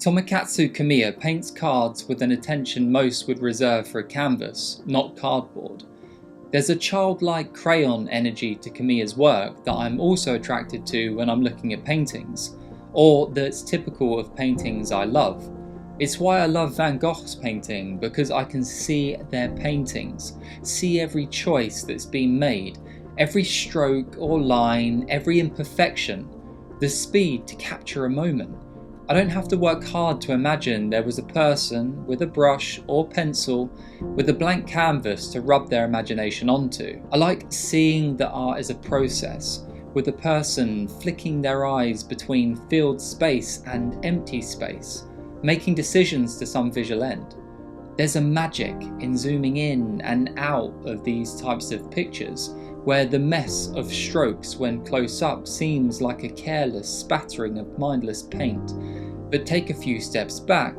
Tomokazu Kamiya paints cards with an attention most would reserve for a canvas, not cardboard. There's a childlike crayon energy to Kamiya's work that I'm also attracted to when I'm looking at paintings, or that's typical of paintings I love. It's why I love Van Gogh's painting, because I can see their paintings, see every choice that's been made, every stroke or line, every imperfection, the speed to capture a moment. I don't have to work hard to imagine there was a person with a brush or pencil with a blank canvas to rub their imagination onto. I like seeing the art as a process, with a person flicking their eyes between filled space and empty space, making decisions to some visual end. There's a magic in zooming in and out of these types of pictures, where the mess of strokes when close up seems like a careless spattering of mindless paint, but take a few steps back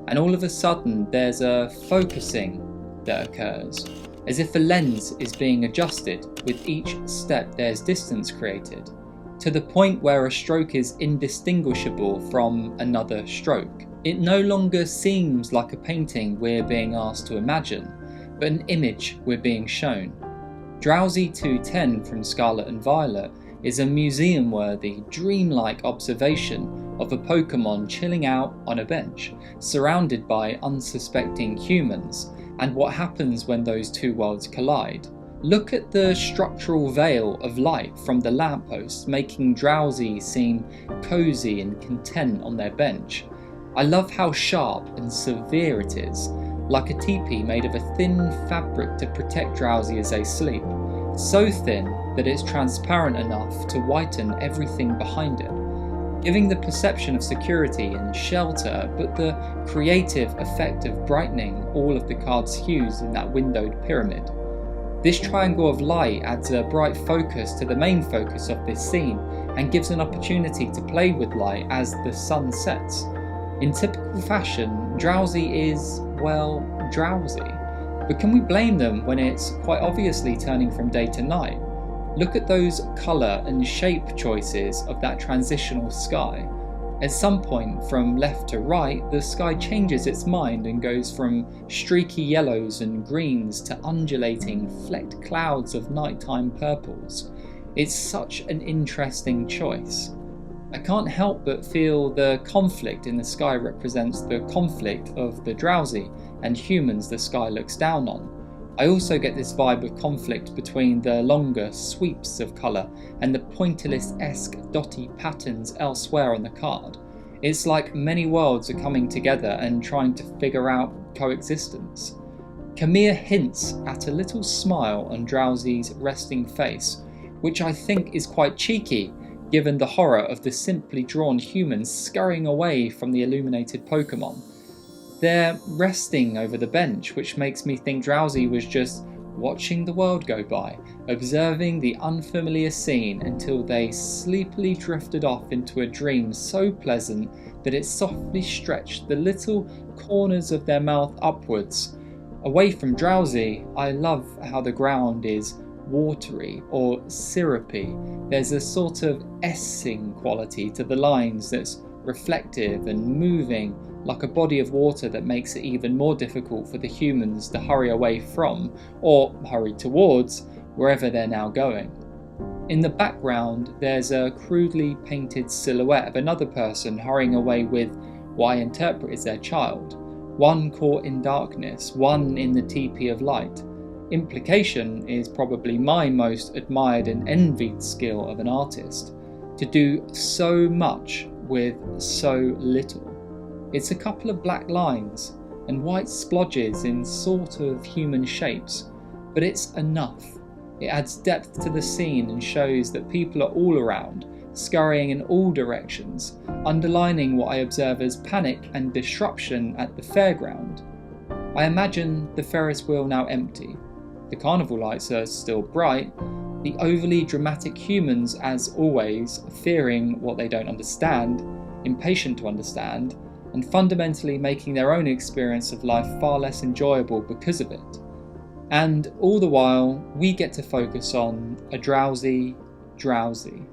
and all of a sudden there's a focusing that occurs, as if a lens is being adjusted. With each step there's distance created, to the point where a stroke is indistinguishable from another stroke. It no longer seems like a painting we're being asked to imagine, but an image we're being shown. Drowzee 210 from Scarlet and Violet is a museum-worthy, dreamlike observation of a Pokemon chilling out on a bench, surrounded by unsuspecting humans, and what happens when those two worlds collide. Look at the structural veil of light from the lamppost, making Drowzee seem cozy and content on their bench. I love how sharp and severe it is, like a teepee made of a thin fabric to protect Drowzee as they sleep, so thin that it's transparent enough to whiten everything behind it, giving the perception of security and shelter, but the creative effect of brightening all of the card's hues in that windowed pyramid. This triangle of light adds a bright focus to the main focus of this scene and gives an opportunity to play with light as the sun sets. In typical fashion, Drowzee is, well, drowsy. But can we blame them when it's quite obviously turning from day to night? Look at those colour and shape choices of that transitional sky. At some point, from left to right, the sky changes its mind and goes from streaky yellows and greens to undulating, flecked clouds of nighttime purples. It's such an interesting choice. I can't help but feel the conflict in the sky represents the conflict of the Drowzee and humans the sky looks down on. I also get this vibe of conflict between the longer sweeps of colour and the pointillist-esque dotty patterns elsewhere on the card. It's like many worlds are coming together and trying to figure out coexistence. Kamiya hints at a little smile on Drowzee's resting face, which I think is quite cheeky, given the horror of the simply drawn humans scurrying away from the illuminated Pokemon. They're resting over the bench, which makes me think Drowzee was just watching the world go by, observing the unfamiliar scene until they sleepily drifted off into a dream so pleasant that it softly stretched the little corners of their mouth upwards. Away from Drowzee, I love how the ground is watery or syrupy. There's a sort of S-ing quality to the lines that's reflective and moving like a body of water that makes it even more difficult for the humans to hurry away from, or hurry towards, wherever they're now going. In the background, there's a crudely painted silhouette of another person hurrying away with what I interpret as their child, one caught in darkness, one in the teepee of light. Implication is probably my most admired and envied skill of an artist, to do so much with so little. It's a couple of black lines and white splodges in sort of human shapes, but it's enough. It adds depth to the scene and shows that people are all around, scurrying in all directions, underlining what I observe as panic and disruption at the fairground. I imagine the Ferris wheel now empty. The carnival lights are still bright, the overly dramatic humans, as always, fearing what they don't understand, impatient to understand, and fundamentally making their own experience of life far less enjoyable because of it. And all the while, we get to focus on a drowsy Drowzee.